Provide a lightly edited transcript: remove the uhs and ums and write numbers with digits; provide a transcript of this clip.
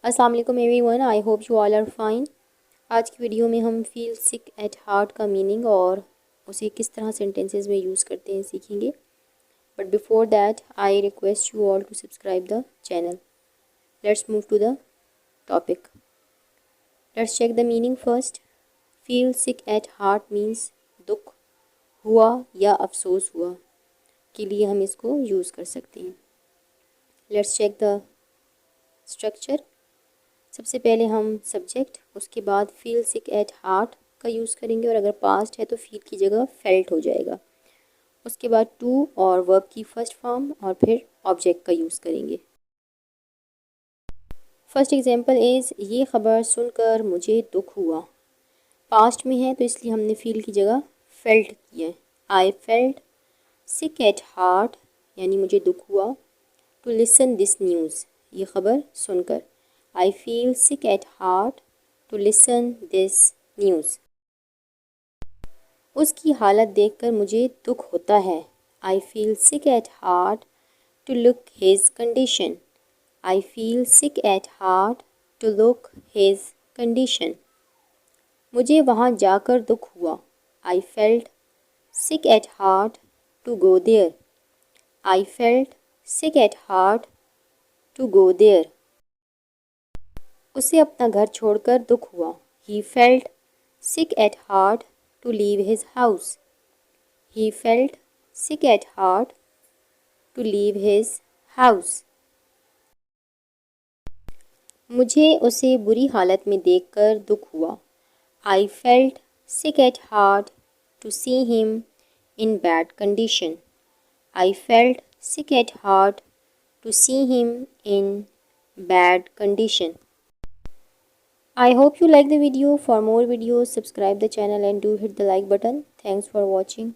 अस्सलाम वालेकुम everyone, I hope you all are fine. आज की वीडियो में हम फील सिक एट हार्ट का मीनिंग और उसे किस तरह सेंटेंसेस में यूज़ करते हैं सीखेंगे। But before that I request you all to subscribe the channel. Let's move to the topic. Let's check the meaning first. Feel sick at heart means दुख हुआ या अफसोस हुआ के लिए हम इसको यूज़ कर सकते हैं। Let's check the structure. सबसे पहले हम सब्जेक्ट, उसके बाद फील सिक एट हार्ट का यूज़ करेंगे और अगर पास्ट है तो फील की जगह फेल्ट हो जाएगा। उसके बाद टू और वर्ब की फर्स्ट फॉर्म और फिर ऑब्जेक्ट का यूज़ करेंगे। फर्स्ट एग्जांपल इज़, ये ख़बर सुनकर मुझे दुख हुआ। पास्ट में है तो इसलिए हमने फील की जगह फेल्ट किया है। I felt sick at heart यानी मुझे दुख हुआ टू लिसन दिस न्यूज़, ये ख़बर सुनकर। I feel sick at heart to listen this news. उसकी हालत देखकर मुझे दुख होता है। I feel sick at heart to look his condition. I feel sick at heart to look his condition. मुझे वहाँ जाकर दुख हुआ। I felt sick at heart to go there. I felt sick at heart to go there. उसे अपना घर छोड़कर दुख हुआ। He felt sick at heart to leave his house. He felt sick at heart to leave his house. मुझे उसे बुरी हालत में देखकर दुख हुआ। I felt sick at heart to see him in bad condition. I felt sick at heart to see him in bad condition. I hope you like the video. For more videos, subscribe the channel and do hit the like button. Thanks for watching.